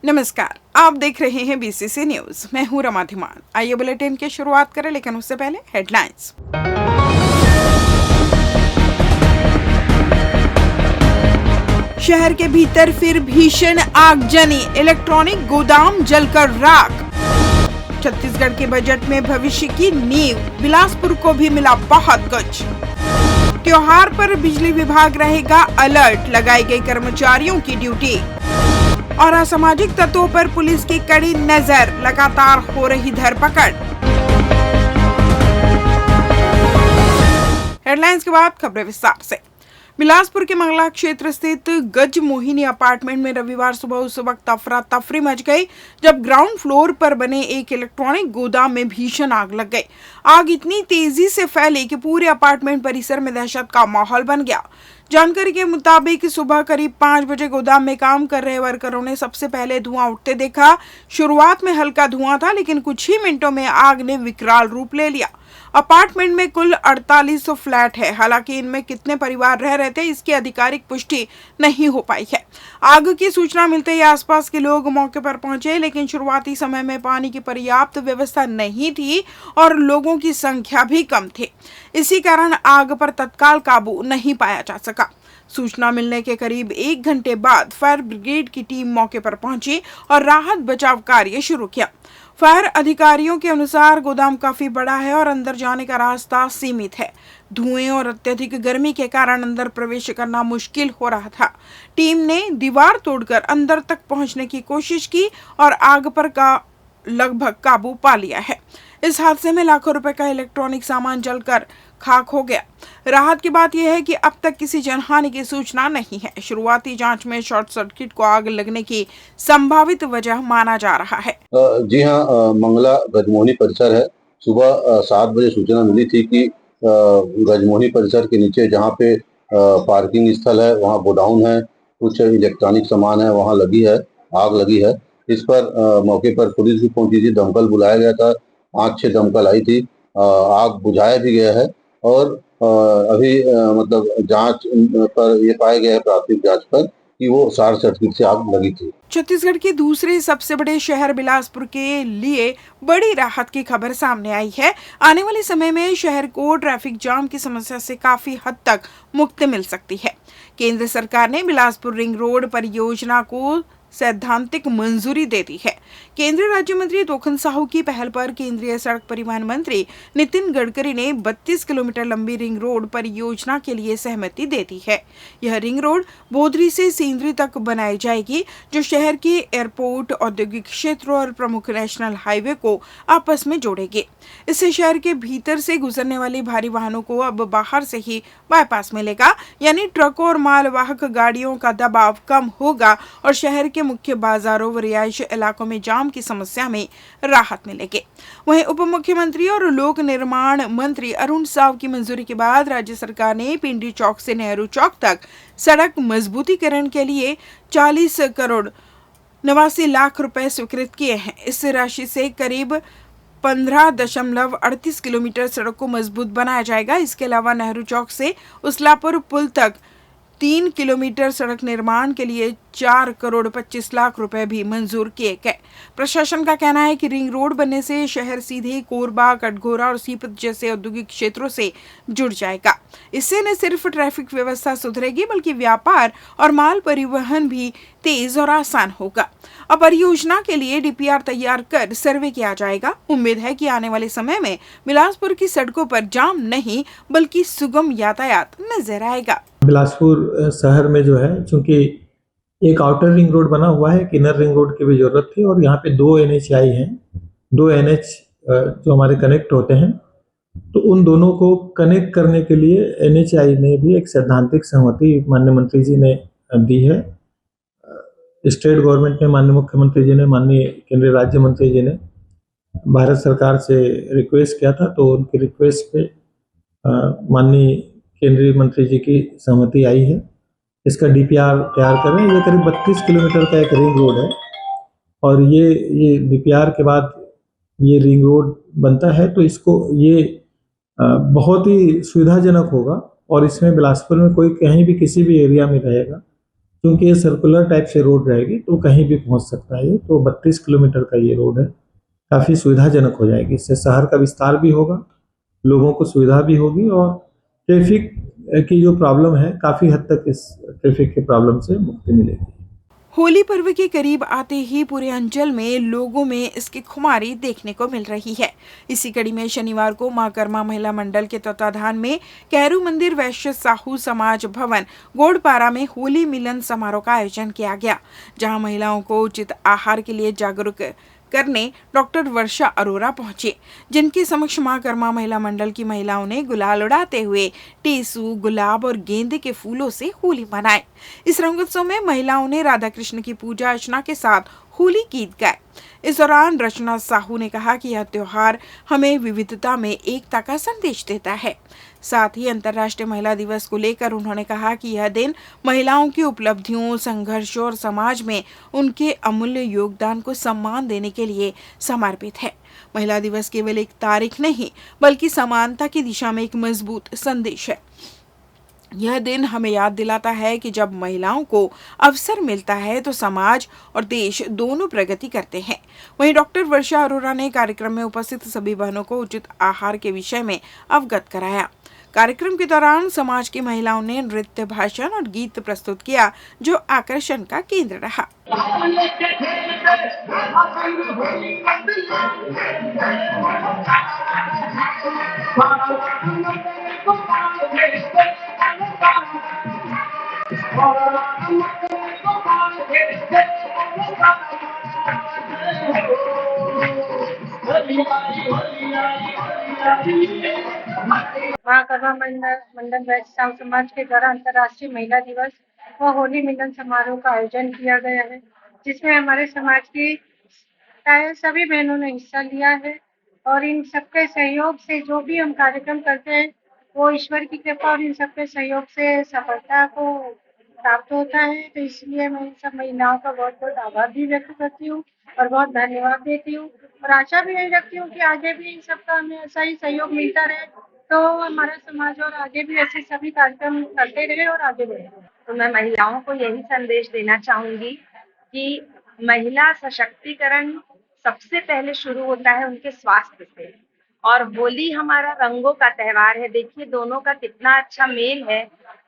नमस्कार, आप देख रहे हैं बीसीसी न्यूज। मैं हूं रमा धीमान। आइए बुलेटिन की शुरुआत करें, लेकिन उससे पहले हेडलाइंस। शहर के भीतर फिर भीषण आगजनी, इलेक्ट्रॉनिक गोदाम जलकर राख। छत्तीसगढ़ के बजट में भविष्य की नींव, बिलासपुर को भी मिला बहुत कुछ। त्योहार पर बिजली विभाग रहेगा अलर्ट, लगाई गई कर्मचारियों की ड्यूटी। और असामाजिक तत्वों पर पुलिस की कड़ी नजर, लगातार हो रही धरपकड़। हेडलाइंस के बाद खबरें विस्तार से। बिलासपुर के मंगला क्षेत्र स्थित गज मोहिनी अपार्टमेंट में रविवार सुबह उस वक्त अफरा तफरी मच गई जब ग्राउंड फ्लोर पर बने एक इलेक्ट्रॉनिक गोदाम में भीषण आग लग गई। आग इतनी तेजी से फैली कि पूरे अपार्टमेंट परिसर में दहशत का माहौल बन गया। जानकारी के मुताबिक सुबह करीब 5 बजे गोदाम में काम कर रहे वर्करों ने सबसे पहले धुआं उठते देखा। शुरुआत में हल्का धुआं था, लेकिन कुछ ही मिनटों में आग ने विकराल रूप ले लिया। अपार्टमेंट में कुल 4800 फ्लैट है। हालांकि इनमें कितने परिवार रह रहे थे, इसकी आधिकारिक पुष्टि नहीं हो पाई है। आग की सूचना मिलते ही आसपास के लोग मौके पर पहुंचे, लेकिन शुरुआती समय में पानी की पर्याप्त व्यवस्था नहीं थी और लोगों की संख्या भी कम थी। इसी कारण आग पर तत्काल काबू नहीं पाया जा सका। सूचना मिलने के करीब 1 घंटे बाद फायर ब्रिगेड की टीम मौके पर पहुंची और राहत बचाव कार्य शुरू किया। फायर अधिकारियों के अनुसार गोदाम काफी बड़ा है और अंदर जाने का रास्ता सीमित है। धुएं और अत्यधिक गर्मी के कारण अंदर प्रवेश करना मुश्किल हो रहा था। टीम ने दीवार तोड़कर अंदर तक पहुंचने की कोशिश की और आग पर लगभग काबू पा लिया है। इस हादसे में लाखों रुपए का इलेक्ट्रॉनिक सामान जलकर खाक हो गया। राहत की बात यह है कि अब तक किसी जनहानि की सूचना नहीं है। शुरुआती जांच में शॉर्ट सर्किट को आग लगने की संभावित वजह माना जा रहा है। जी हाँ, मंगला गजमोहनी परिसर है। सुबह 7 बजे सूचना मिली थी कि गजमोहनी परिसर के नीचे जहाँ पे पार्किंग स्थल है, वहाँ गोडाउन है, कुछ इलेक्ट्रॉनिक सामान है, वहाँ आग लगी है। इस पर मौके पर पुलिस भी पहुंची थी, दमकल बुलाया गया था, 5-6 दमकल आई थी। आग बुझाया भी गया है और अभी मतलब जांच पर ये पाया गया है, प्राथमिक जांच पर, कि वो शॉर्ट सर्किट से आग लगी थी। छत्तीसगढ़ के दूसरे सबसे बड़े शहर बिलासपुर के लिए बड़ी राहत की खबर सामने आई है। आने वाले समय में शहर को ट्रैफिक जाम की समस्या से काफी हद तक मुक्ति मिल सकती है। केंद्र सरकार ने बिलासपुर रिंग रोड परियोजना को सैद्धांतिक मंजूरी दे दी है। केंद्रीय राज्य मंत्री तोखन साहू की पहल पर केंद्रीय सड़क परिवहन मंत्री नितिन गडकरी ने 32 किलोमीटर लंबी रिंग रोड परियोजना के लिए सहमति दे दी है। यह रिंग रोड बोदरी से सेंद्री तक बनाई जाएगी, जो शहर के एयरपोर्ट, औद्योगिक क्षेत्रों और प्रमुख नेशनल हाईवे को आपस में जोड़ेगी। इससे शहर के भीतर से गुजरने वाली भारी वाहनों को अब बाहर से ही बाईपास मिलेगा, यानी ट्रकों और मालवाहक गाड़ियों का दबाव कम होगा और शहर के मुख्य बाजारों व रिहायशी इलाकों में जाम की समस्या में राहत मिलेगी। वहीं उप मुख्यमंत्री और लोक निर्माण मंत्री अरुण साव की मंजूरी के बाद राज्य सरकार ने पिंडी चौक से नेहरू चौक तक सड़क मजबूतीकरण के लिए 40 करोड़ 89 लाख रुपए स्वीकृत किए हैं। इस राशि से करीब 15.38 किलोमीटर सड़क को मजबूत बनाया जाएगा। इसके अलावा नेहरू चौक से उसलापुर पुल तक 3 किलोमीटर सड़क निर्माण के लिए 4 करोड़ 25 लाख रुपए भी मंजूर किए गए। प्रशासन का कहना है कि रिंग रोड बनने से शहर सीधे कोरबा, कटघोरा और सीपत जैसे औद्योगिक क्षेत्रों से जुड़ जाएगा। इससे न सिर्फ ट्रैफिक व्यवस्था सुधरेगी, बल्कि व्यापार और माल परिवहन भी तेज और आसान होगा। अब परियोजना के लिए डीपीआर तैयार कर सर्वे किया जाएगा। उम्मीद है कि आने वाले समय में बिलासपुर की सड़कों पर जाम नहीं, बल्कि सुगम यातायात नजर आएगा। बिलासपुर शहर में जो है, चूंकि एक आउटर रिंग रोड बना हुआ है, एक इनर रिंग रोड की भी जरूरत थी और यहाँ पे 2 NHI हैं, 2 NH जो हमारे कनेक्ट होते हैं, तो उन दोनों को कनेक्ट करने के लिए NHI ने भी एक सैद्धांतिक सहमति माननीय मंत्री जी ने दी है। स्टेट गवर्नमेंट ने, माननीय मुख्यमंत्री जी ने, माननीय केंद्रीय राज्य मंत्री जी ने भारत सरकार से रिक्वेस्ट किया था, तो उनकी रिक्वेस्ट पे माननीय केंद्रीय मंत्री जी की सहमति आई है। इसका डीपीआर तैयार कर रहे हैं। ये करीब 32 किलोमीटर का एक रिंग रोड है और ये डीपीआर के बाद ये रिंग रोड बनता है, तो इसको ये बहुत ही सुविधाजनक होगा और इसमें बिलासपुर में कोई कहीं भी किसी भी एरिया में रहेगा क्योंकि ये सर्कुलर टाइप से रोड रहेगी तो कहीं भी पहुंच सकता है। तो 32 किलोमीटर का ये रोड है, काफ़ी सुविधाजनक हो जाएगी। इससे शहर का विस्तार भी होगा, लोगों को सुविधा भी होगी और ट्रैफिक की जो प्रॉब्लम है काफ़ी हद तक इस ट्रैफिक के प्रॉब्लम से मुक्ति मिलेगी। होली पर्व के करीब आते ही पूरे अंचल में लोगों में इसकी खुमारी देखने को मिल रही है। इसी कड़ी में शनिवार को मां कर्मा महिला मंडल के तत्वाधान में कैरू मंदिर वैश्य साहू समाज भवन गोड़पारा में होली मिलन समारोह का आयोजन किया गया, जहां महिलाओं को उचित आहार के लिए जागरूक करने डॉक्टर वर्षा अरोरा पहुंचे, जिनके समक्ष मां कर्मा महिला मंडल की महिलाओं ने गुलाल उड़ाते हुए टेसू, गुलाब और गेंदे के फूलों से होली मनाई। इस रंगोत्सव में महिलाओं ने राधा कृष्ण की पूजा अर्चना के साथ होली गीत गाए। इस दौरान रचना साहू ने कहा कि यह त्योहार हमें विविधता में एकता का संदेश देता है। साथ ही अंतर्राष्ट्रीय महिला दिवस को लेकर उन्होंने कहा कि यह दिन महिलाओं की उपलब्धियों, संघर्षों और समाज में उनके अमूल्य योगदान को सम्मान देने के लिए समर्पित है। महिला दिवस केवल एक तारीख नहीं, बल्कि समानता की दिशा में एक मजबूत संदेश है। यह दिन हमें याद दिलाता है कि जब महिलाओं को अवसर मिलता है तो समाज और देश दोनों प्रगति करते हैं। वहीं डॉक्टर वर्षा अरोरा ने कार्यक्रम में उपस्थित सभी बहनों को उचित आहार के विषय में अवगत कराया। कार्यक्रम के दौरान समाज की महिलाओं ने नृत्य, भाषण और गीत प्रस्तुत किया, जो आकर्षण का केंद्र रहा। महाकर्मा मंडल वैश्य साहू समाज के द्वारा अंतर्राष्ट्रीय महिला दिवस व होली मिलन समारोह का आयोजन किया गया है, जिसमें हमारे समाज की प्राय सभी बहनों ने हिस्सा लिया है और इन सबके सहयोग से जो भी हम कार्यक्रम करते हैं वो ईश्वर की कृपा और इन सबके सहयोग से सफलता को प्राप्त होता है। तो इसलिए मैं इन सब महिलाओं का बहुत बहुत आभार भी व्यक्त करती हूँ और बहुत धन्यवाद देती हूँ और आशा भी यही रखती हूँ कि आगे भी इन सबका हमें ऐसा ही सहयोग मिलता रहे, तो हमारा समाज और आगे भी ऐसे सभी कार्यक्रम करते रहे और आगे बढ़े। तो मैं महिलाओं को यही संदेश देना चाहूंगी कि महिला सशक्तिकरण सबसे पहले शुरू होता है उनके स्वास्थ्य से, और होली हमारा रंगों का त्योहार है। देखिए दोनों का कितना अच्छा मेल है।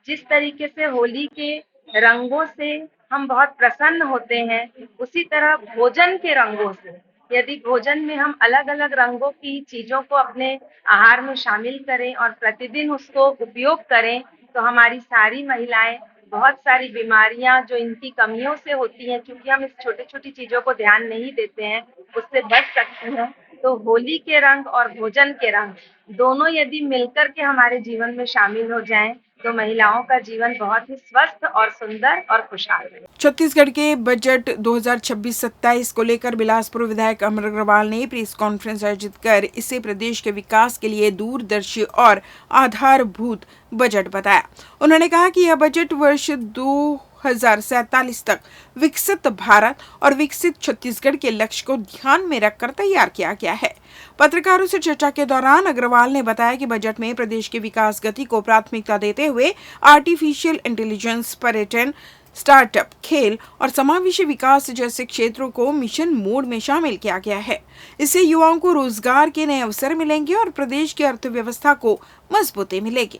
जिस तरीके से होली के रंगों से हम बहुत प्रसन्न होते हैं, उसी तरह भोजन के रंगों से यदि भोजन में हम अलग अलग रंगों की चीजों को अपने आहार में शामिल करें और प्रतिदिन उसको उपयोग करें, तो हमारी सारी महिलाएं बहुत सारी बीमारियां जो इनकी कमियों से होती हैं, क्योंकि हम इस छोटी छोटी चीजों को ध्यान नहीं देते हैं, उससे बच सकती हैं। तो होली के रंग और भोजन के रंग दोनों यदि मिलकर के हमारे जीवन में शामिल हो जाएं, तो महिलाओं का जीवन बहुत ही स्वस्थ और सुंदर और खुशहाल है। छत्तीसगढ़ के बजट 2026-27 को लेकर बिलासपुर विधायक अमर अग्रवाल ने प्रेस कॉन्फ्रेंस आयोजित कर इसे प्रदेश के विकास के लिए दूरदर्शी और आधारभूत बजट बताया। उन्होंने कहा कि यह बजट वर्ष 2047 तक विकसित भारत और विकसित छत्तीसगढ़ के लक्ष्य को ध्यान में रखकर तैयार किया गया है। पत्रकारों से चर्चा के दौरान अग्रवाल ने बताया कि बजट में प्रदेश की विकास गति को प्राथमिकता देते हुए आर्टिफिशियल इंटेलिजेंस, पर्यटन, स्टार्टअप, खेल और समावेशी विकास जैसे क्षेत्रों को मिशन मोड में शामिल किया गया है। इससे युवाओं को रोजगार के नए अवसर मिलेंगे और प्रदेश की अर्थव्यवस्था को मजबूती मिलेगी।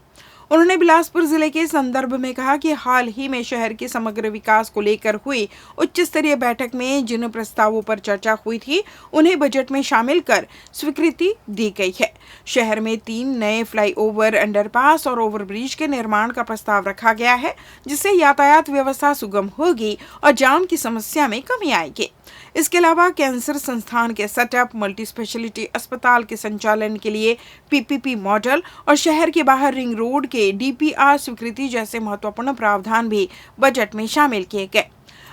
उन्होंने बिलासपुर जिले के संदर्भ में कहा कि हाल ही में शहर के समग्र विकास को लेकर हुई उच्च स्तरीय बैठक में जिन प्रस्तावों पर चर्चा हुई थी, उन्हें बजट में शामिल कर स्वीकृति दी गई है। शहर में 3 नए फ्लाईओवर, अंडरपास और ओवरब्रिज के निर्माण का प्रस्ताव रखा गया है, जिससे यातायात व्यवस्था सुगम होगी और जाम की समस्या में कमी आएगी। इसके अलावा कैंसर संस्थान के सेटअप, मल्टी स्पेशलिटी अस्पताल के संचालन के लिए पीपीपी मॉडल और शहर के बाहर रिंग रोड के डीपीआर स्वीकृति जैसे महत्वपूर्ण प्रावधान भी बजट में शामिल किए गए।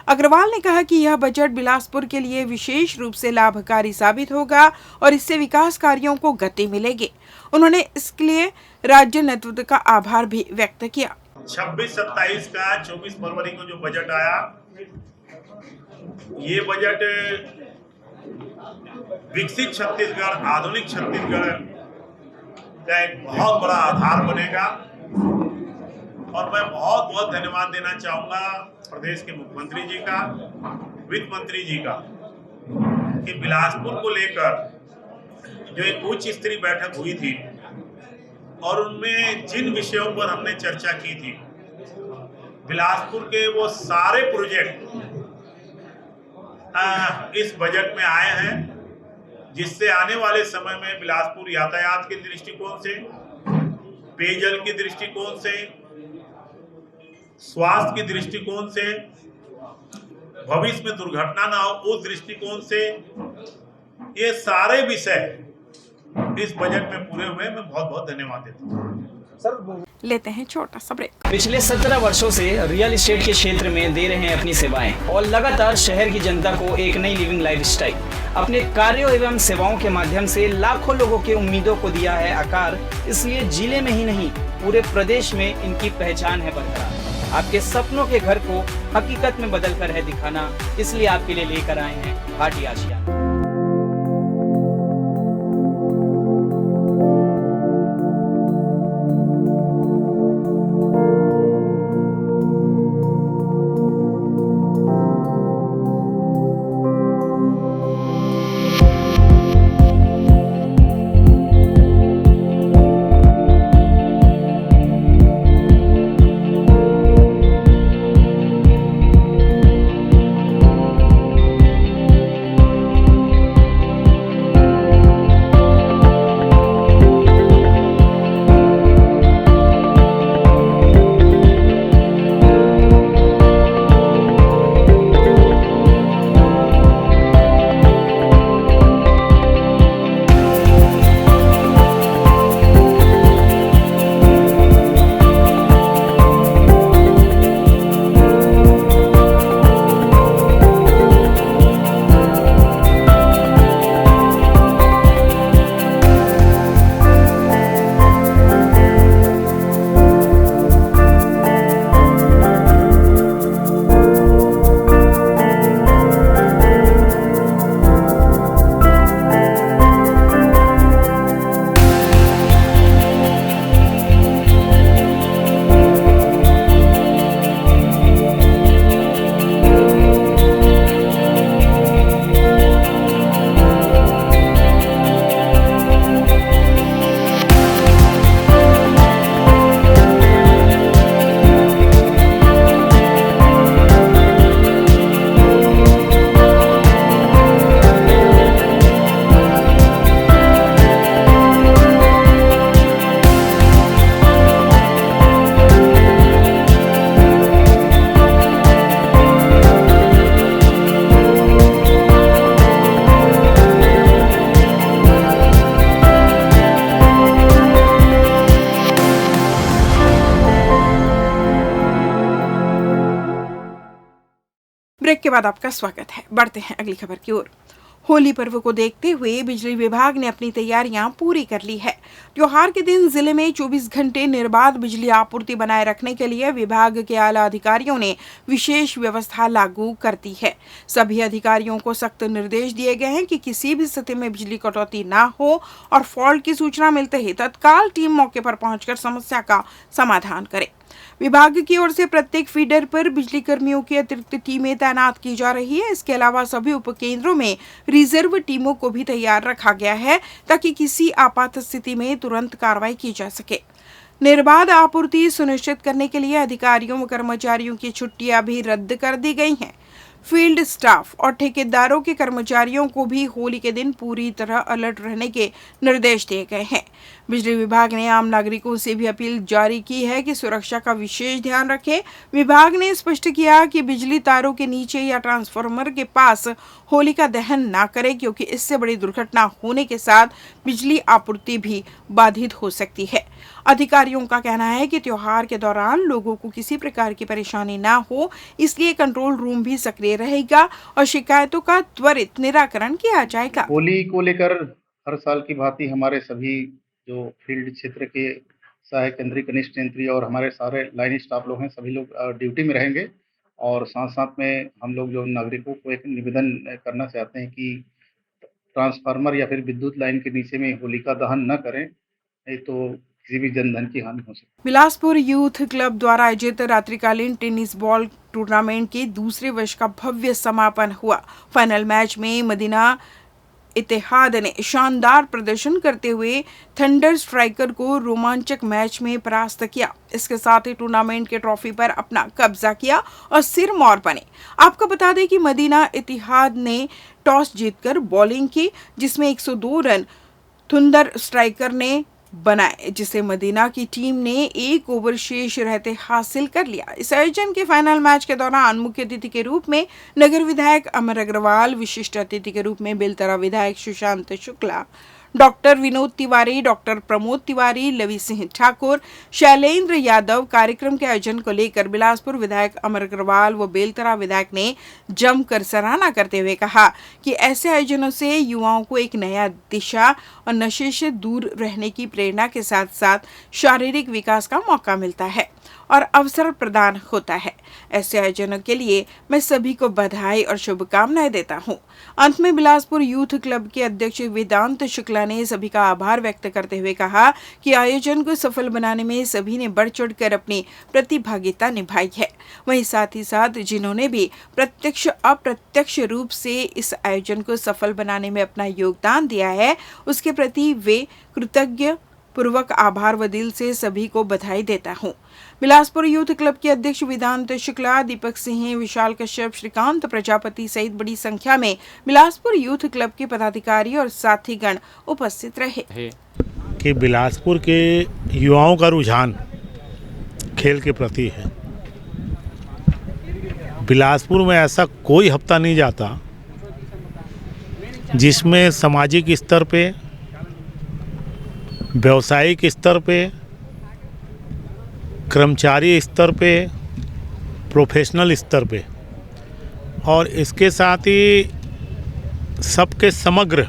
अग्रवाल ने कहा कि यह बजट बिलासपुर के लिए विशेष रूप से लाभकारी साबित होगा और इससे विकास कार्यों को गति मिलेगी। उन्होंने इसके लिए राज्य नेतृत्व का आभार भी व्यक्त किया। 26-27 का 24 फरवरी को जो बजट आया, ये बजट विकसित छत्तीसगढ़, आधुनिक छत्तीसगढ़ का एक बहुत बड़ा आधार बनेगा। और मैं बहुत बहुत धन्यवाद देना चाहूँगा प्रदेश के मुख्यमंत्री जी का, वित्त मंत्री जी का, कि बिलासपुर को लेकर जो एक उच्च स्तरीय बैठक हुई थी और उनमें जिन विषयों पर हमने चर्चा की थी, बिलासपुर के वो सारे प्रोजेक्ट इस बजट में आए हैं, जिससे आने वाले समय में बिलासपुर यातायात के दृष्टिकोण से, पेयजल के दृष्टिकोण से, स्वास्थ्य के दृष्टिकोण से, भविष्य में दुर्घटना ना हो उस दृष्टिकोण से, ये सारे विषय इस बजट में पूरे हुए। मैं बहुत बहुत धन्यवाद देता हूँ। लेते हैं छोटा सा ब्रेक। पिछले 17 वर्षों से रियल एस्टेट के क्षेत्र में दे रहे हैं अपनी सेवाएं और लगातार शहर की जनता को एक नई लिविंग लाइफस्टाइल। अपने कार्यों एवं सेवाओं के माध्यम से लाखों लोगों की उम्मीदों को दिया है आकार। इसलिए जिले में ही नहीं पूरे प्रदेश में इनकी पहचान है बरकरार। आपके सपनों के घर को हकीकत में बदल कर है दिखाना, इसलिए आपके लिए लेकर आए हैं भाटी आशिया। ब्रेक के बाद आपका स्वागत है। बढ़ते हैं अगली खबर की ओर। होली पर्व को देखते हुए बिजली विभाग ने अपनी तैयारियां पूरी कर ली है। त्योहार के दिन जिले में 24 घंटे निर्बाध बिजली आपूर्ति बनाए रखने के लिए विभाग के आला अधिकारियों ने विशेष व्यवस्था लागू कर दी है। सभी अधिकारियों को सख्त निर्देश दिए गए हैं कि किसी भी स्थिति में बिजली कटौती ना हो और फॉल्ट की सूचना मिलते ही तत्काल टीम मौके पर पहुंचकर समस्या का समाधान करे। विभाग की ओर से प्रत्येक फीडर पर बिजली कर्मियों की अतिरिक्त टीमें तैनात की जा रही है। इसके अलावा सभी उपकेंद्रों में रिजर्व टीमों को भी तैयार रखा गया है ताकि किसी आपात स्थिति में तुरंत कार्रवाई की जा सके। निर्बाध आपूर्ति सुनिश्चित करने के लिए अधिकारियों व कर्मचारियों की छुट्टियां भी रद्द कर दी गई हैं। फील्ड स्टाफ और ठेकेदारों के कर्मचारियों को भी होली के दिन पूरी तरह अलर्ट रहने के निर्देश दिए गए हैं। बिजली विभाग ने आम नागरिकों से भी अपील जारी की है कि सुरक्षा का विशेष ध्यान रखें। विभाग ने स्पष्ट किया कि बिजली तारों के नीचे या ट्रांसफार्मर के पास होलिका दहन ना करें, क्योंकि इससे बड़ी दुर्घटना होने के साथ बिजली आपूर्ति भी बाधित हो सकती है। अधिकारियों का कहना है कि त्योहार के दौरान लोगों को किसी प्रकार की परेशानी ना हो, इसलिए कंट्रोल रूम भी सक्रिय रहेगा और शिकायतों का त्वरित निराकरण किया जाएगा। होली को लेकर हर साल की भांति हमारे सभी जो फील्ड क्षेत्र के सहायक केंद्रीय कनिष्ठ यंत्री और हमारे सारे लाइन स्टाफ लोग हैं, सभी लोग ड्यूटी में रहेंगे। और साथ साथ में हम लोग जो नागरिकों को एक निवेदन करना चाहते हैं कि ट्रांसफार्मर या फिर विद्युत लाइन के नीचे में होलिका दहन न करें, नहीं तो किसी भी जनधन की हानि हो सकती है। बिलासपुर यूथ क्लब द्वारा आयोजित रात्रिकालीन टेनिस बॉल टूर्नामेंट के दूसरे वर्ष का भव्य समापन हुआ। फाइनल मैच में मदीना इत्तेहाद ने शानदार प्रदर्शन करते हुए थंडर स्ट्राइकर को रोमांचक मैच में परास्त किया। इसके साथ ही टूर्नामेंट के ट्रॉफी पर अपना कब्जा किया और सिरमौर बने। आपको बता दें कि मदीना इत्तेहाद ने टॉस जीतकर बॉलिंग की, जिसमें 102 रन थंडर स्ट्राइकर ने बनाए, जिसे मदीना की टीम ने 1 ओवर शेष रहते हासिल कर लिया। इस आयोजन के फाइनल मैच के दौरान मुख्य अतिथि के रूप में नगर विधायक अमर अग्रवाल, विशिष्ट अतिथि के रूप में बेलतरा विधायक सुशांत शुक्ला, डॉक्टर विनोद तिवारी, डॉक्टर प्रमोद तिवारी, लवी सिंह ठाकुर, शैलेंद्र यादव। कार्यक्रम के आयोजन को लेकर बिलासपुर विधायक अमर अग्रवाल व बेलतरा विधायक ने जमकर सराहना करते हुए कहा कि ऐसे आयोजनों से युवाओं को एक नया दिशा और नशे से दूर रहने की प्रेरणा के साथ साथ शारीरिक विकास का मौका मिलता है और अवसर प्रदान होता है। ऐसे आयोजनों के लिए मैं सभी को बधाई और शुभकामनाएं देता हूं। अंत में बिलासपुर यूथ क्लब के अध्यक्ष वेदांत शुक्ला ने सभी का आभार व्यक्त करते हुए कहा कि आयोजन को सफल बनाने में सभी ने बढ़ चढ़कर अपनी प्रतिभागिता निभाई है। वहीं साथ ही साथ जिन्होंने भी प्रत्यक्ष अप्रत्यक्ष रूप से इस आयोजन को सफल बनाने में अपना योगदान दिया है, उसके प्रति वे कृतज्ञ पूर्वक आभार व दिल से सभी को बधाई देता हूं। बिलासपुर यूथ क्लब के अध्यक्ष वेदांत शुक्ला, दीपक सिंह, विशाल कश्यप, श्रीकांत प्रजापति सहित बड़ी संख्या में बिलासपुर यूथ क्लब के पदाधिकारी और साथीगण उपस्थित रहे। कि बिलासपुर के युवाओं का रुझान खेल के प्रति है। बिलासपुर में ऐसा कोई हफ्ता नहीं जाता जिसमें सामाजिक स्तर पे, व्यावसायिक स्तर पे, कर्मचारी स्तर पे, प्रोफेशनल स्तर पे और इसके साथ ही सबके समग्र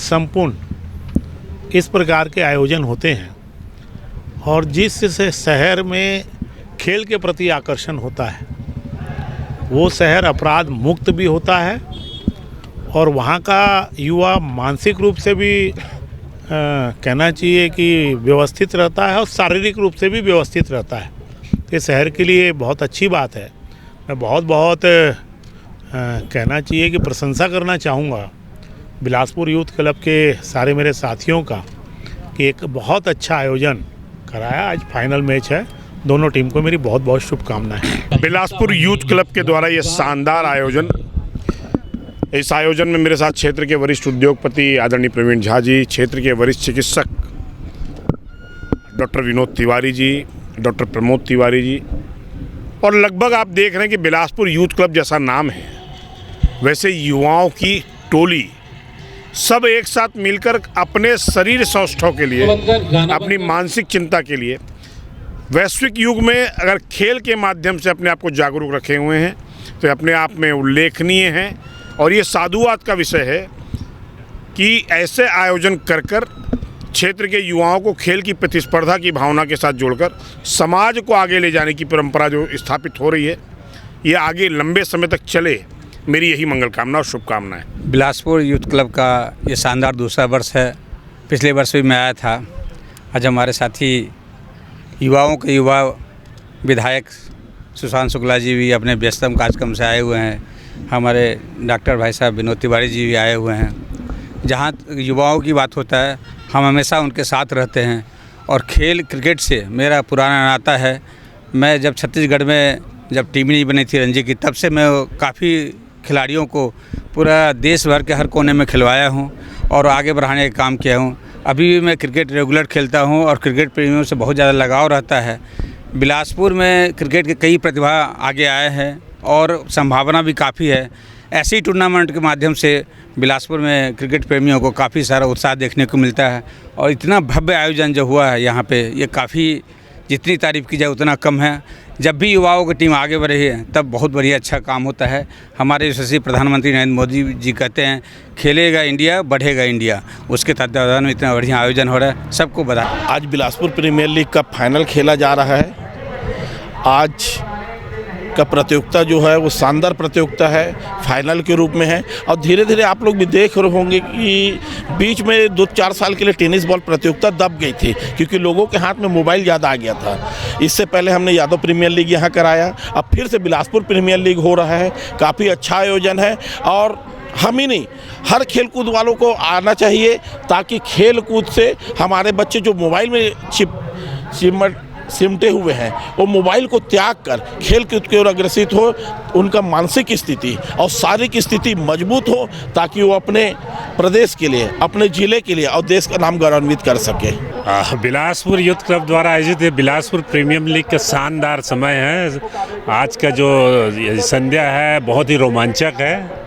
संपूर्ण इस प्रकार के आयोजन होते हैं और जिससे शहर में खेल के प्रति आकर्षण होता है, वो शहर अपराध मुक्त भी होता है और वहाँ का युवा मानसिक रूप से भी कहना चाहिए कि व्यवस्थित रहता है और शारीरिक रूप से भी व्यवस्थित रहता है। ये शहर के लिए बहुत अच्छी बात है। मैं बहुत कहना चाहिए कि प्रशंसा करना चाहूँगा बिलासपुर यूथ क्लब के सारे मेरे साथियों का कि एक बहुत अच्छा आयोजन कराया। आज फाइनल मैच है, दोनों टीम को मेरी बहुत शुभकामनाएं। बिलासपुर यूथ क्लब के द्वारा ये शानदार आयोजन, इस आयोजन में मेरे साथ क्षेत्र के वरिष्ठ उद्योगपति आदरणीय प्रवीण झा जी, क्षेत्र के वरिष्ठ चिकित्सक डॉक्टर विनोद तिवारी जी, डॉक्टर प्रमोद तिवारी जी और लगभग आप देख रहे हैं कि बिलासपुर यूथ क्लब जैसा नाम है वैसे युवाओं की टोली सब एक साथ मिलकर अपने शरीर सौष्ठव के लिए, अपनी मानसिक चिंता के लिए वैश्विक युग में अगर खेल के माध्यम से अपने आप को जागरूक रखे हुए हैं तो अपने आप में उल्लेखनीय हैं। और ये साधुवाद का विषय है कि ऐसे आयोजन कर क्षेत्र के युवाओं को खेल की प्रतिस्पर्धा की भावना के साथ जोड़कर समाज को आगे ले जाने की परंपरा जो स्थापित हो रही है, ये आगे लंबे समय तक चले, मेरी यही मंगल कामना और शुभकामनाएं। बिलासपुर यूथ क्लब का ये शानदार दूसरा वर्ष है। पिछले वर्ष भी मैं आया था। आज हमारे साथी युवाओं के युवा विधायक सुशांत शुक्ला जी भी अपने व्यस्तम कार्यक्रम से आए हुए हैं। हमारे डॉक्टर भाई साहब विनोद तिवारी जी भी आए हुए हैं। जहाँ युवाओं की बात होता है, हम हमेशा उनके साथ रहते हैं और खेल क्रिकेट से मेरा पुराना नाता है। मैं जब छत्तीसगढ़ में जब टीम नहीं बनी थी रणजी की, तब से मैं काफ़ी खिलाड़ियों को पूरा देश भर के हर कोने में खिलवाया हूँ और आगे बढ़ाने का काम किया हूँ। अभी भी मैं क्रिकेट रेगुलर खेलता हूँ और क्रिकेट प्रेमियों से बहुत ज़्यादा लगाव रहता है। बिलासपुर में क्रिकेट के कई प्रतिभा आगे आए हैं और संभावना भी काफ़ी है। ऐसे ही टूर्नामेंट के माध्यम से बिलासपुर में क्रिकेट प्रेमियों को काफ़ी सारा उत्साह देखने को मिलता है और इतना भव्य आयोजन जो हुआ है यहाँ पे, ये काफ़ी, जितनी तारीफ़ की जाए उतना कम है। जब भी युवाओं की टीम आगे बढ़ रही है तब बहुत बढ़िया अच्छा काम होता है। हमारे यशस्वी प्रधानमंत्री नरेंद्र मोदी जी कहते हैं, खेलेगा इंडिया बढ़ेगा इंडिया। उसके तत्वावधान में इतना बढ़िया आयोजन हो रहा है, सबको बधाई। आज बिलासपुर प्रीमियर लीग का फाइनल खेला जा रहा है। आज का प्रतियोगिता जो है वो शानदार प्रतियोगिता है, फाइनल के रूप में है। और धीरे धीरे आप लोग भी देख रहे होंगे कि बीच में 2-4 साल के लिए टेनिस बॉल प्रतियोगिता दब गई थी क्योंकि लोगों के हाथ में मोबाइल ज़्यादा आ गया था। इससे पहले हमने यादव प्रीमियर लीग यहाँ कराया, अब फिर से बिलासपुर प्रीमियर लीग हो रहा है। काफ़ी अच्छा आयोजन है और हम ही नहीं, हर खेल कूद वालों को आना चाहिए ताकि खेल कूद से हमारे बच्चे जो मोबाइल में सिमटे हुए हैं वो मोबाइल को त्याग कर खेल कूद की ओर अग्रसित हो, उनका मानसिक स्थिति और शारीरिक स्थिति मजबूत हो ताकि वो अपने प्रदेश के लिए, अपने ज़िले के लिए और देश का नाम गौरवान्वित कर सके। बिलासपुर यूथ क्लब द्वारा आयोजित बिलासपुर प्रीमियर लीग का शानदार समय है। आज का जो संध्या है बहुत ही रोमांचक है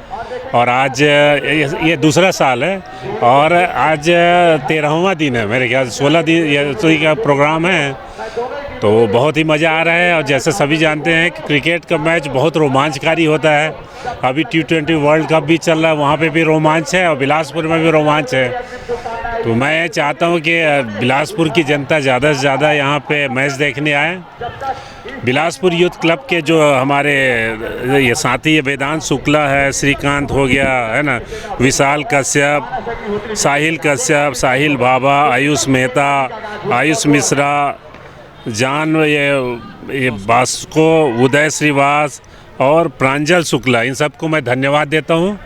और आज ये दूसरा साल है और आज 13वां दिन है, मेरे ख्याल 16 दिन का प्रोग्राम है, तो बहुत ही मज़ा आ रहा है। और जैसे सभी जानते हैं कि क्रिकेट का मैच बहुत रोमांचकारी होता है। अभी T20 वर्ल्ड कप भी चल रहा है, वहाँ पे भी रोमांच है और बिलासपुर में भी रोमांच है। तो मैं चाहता हूँ कि बिलासपुर की जनता ज़्यादा से ज़्यादा यहाँ पे मैच देखने आए। बिलासपुर यूथ क्लब के जो हमारे ये साथी वेदांत शुक्ला है, श्रीकांत हो गया है ना, विशाल कश्यप, साहिल बाबा, आयुष मेहता, आयुष मिश्रा, जान ये बास्को, उदय श्रीवास और प्रांजल शुक्ला, इन सबको मैं धन्यवाद देता हूँ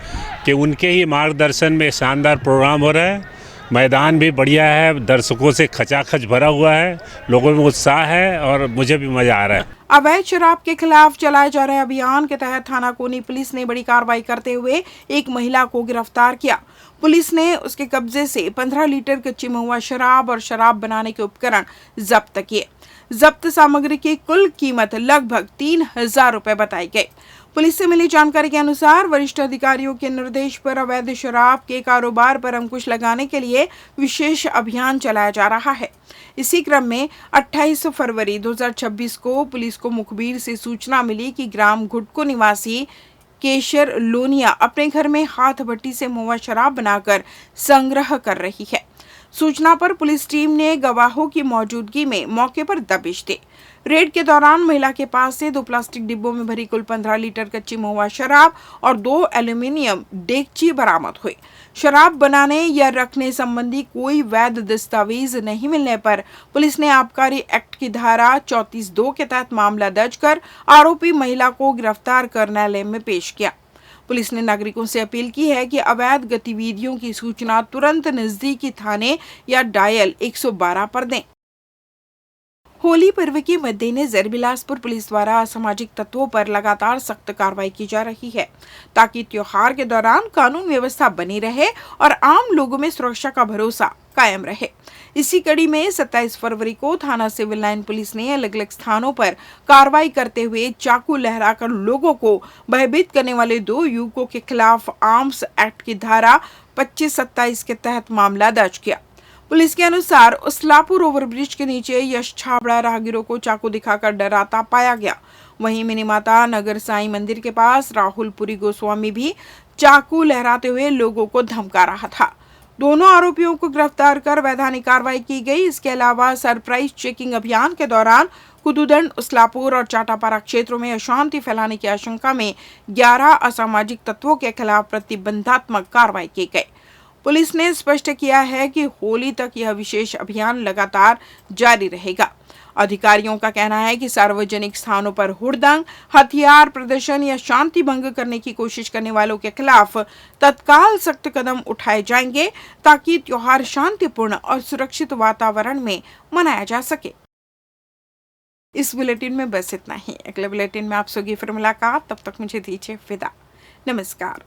कि उनके ही मार्गदर्शन में शानदार प्रोग्राम हो रहा है। मैदान भी बढ़िया है, दर्शकों से खचाखच भरा हुआ है, लोगों में उत्साह है और मुझे भी मजा आ रहा है। अवैध शराब के खिलाफ चलाए जा रहे अभियान के तहत थाना कोनी पुलिस ने बड़ी कार्रवाई करते हुए एक महिला को गिरफ्तार किया। पुलिस ने उसके कब्जे से 15 लीटर कच्ची महुआ शराब और शराब बनाने के उपकरण जब्त किए। जब्त सामग्री की कुल कीमत लगभग 3,000 रुपए बताई गई। पुलिस से मिली जानकारी के अनुसार वरिष्ठ अधिकारियों के निर्देश पर अवैध शराब के कारोबार पर अंकुश लगाने के लिए विशेष अभियान चलाया जा रहा है। इसी क्रम में 28 फरवरी 2026 को पुलिस को मुखबिर से सूचना मिली कि ग्राम घुटको निवासी केशर लोनिया अपने घर में हाथ भट्टी से महुआ शराब बनाकर संग्रह कर रही है। सूचना पर पुलिस टीम ने गवाहों की मौजूदगी में मौके पर दबिश दी। रेड के दौरान महिला के पास से 2 प्लास्टिक डिब्बों में भरी कुल 15 लीटर कच्ची महुआ शराब और 2 एल्यूमिनियम डेगची बरामद हुई। शराब बनाने या रखने संबंधी कोई वैध दस्तावेज नहीं मिलने पर पुलिस ने आबकारी एक्ट की धारा 34(2) के तहत मामला दर्ज कर आरोपी महिला को गिरफ्तार कर न्यायालय में पेश किया। पुलिस ने नागरिकों से अपील की है कि अवैध गतिविधियों की सूचना तुरंत नजदीकी थाने या डायल 112 पर दें। होली पर्व के मद्देनजर बिलासपुर पुलिस द्वारा असामाजिक तत्वों पर लगातार सख्त कार्रवाई की जा रही है ताकि त्योहार के दौरान कानून व्यवस्था बनी रहे और आम लोगों में सुरक्षा का भरोसा कायम रहे। इसी कड़ी में 27 फरवरी को थाना सिविल लाइन पुलिस ने अलग अलग स्थानों पर कार्रवाई करते हुए चाकू लहराकर लोगों को भयभीत करने वाले 2 युवकों के खिलाफ आर्म्स एक्ट की धारा 25-27 के तहत मामला दर्ज किया। पुलिस के अनुसार उसलापुर ओवरब्रिज के नीचे यश छाबड़ा राहगीरों को चाकू दिखाकर डराता पाया गया। वहीं मिनीमाता नगर साईं मंदिर के पास राहुल पुरी गोस्वामी भी चाकू लहराते हुए लोगों को धमका रहा था। दोनों आरोपियों को गिरफ्तार कर वैधानिक कार्रवाई की गई। इसके अलावा सरप्राइज चेकिंग अभियान के दौरान कुदुदंड, उसलापुर और चाटापारा क्षेत्रों में अशांति फैलाने की आशंका में 11 असामाजिक तत्वों के खिलाफ प्रतिबंधात्मक कार्रवाई की गई। पुलिस ने स्पष्ट किया है कि होली तक यह विशेष अभियान लगातार जारी रहेगा। अधिकारियों का कहना है कि सार्वजनिक स्थानों पर हुड़दंग, हथियार प्रदर्शन या शांति भंग करने की कोशिश करने वालों के खिलाफ तत्काल सख्त कदम उठाए जाएंगे ताकि त्योहार शांतिपूर्ण और सुरक्षित वातावरण में मनाया जा सके। इस बुलेटिन में बस इतना ही। अगले बुलेटिन में आप सभी फिर मुलाकात, तब तक मुझे दीजिए विदा। नमस्कार।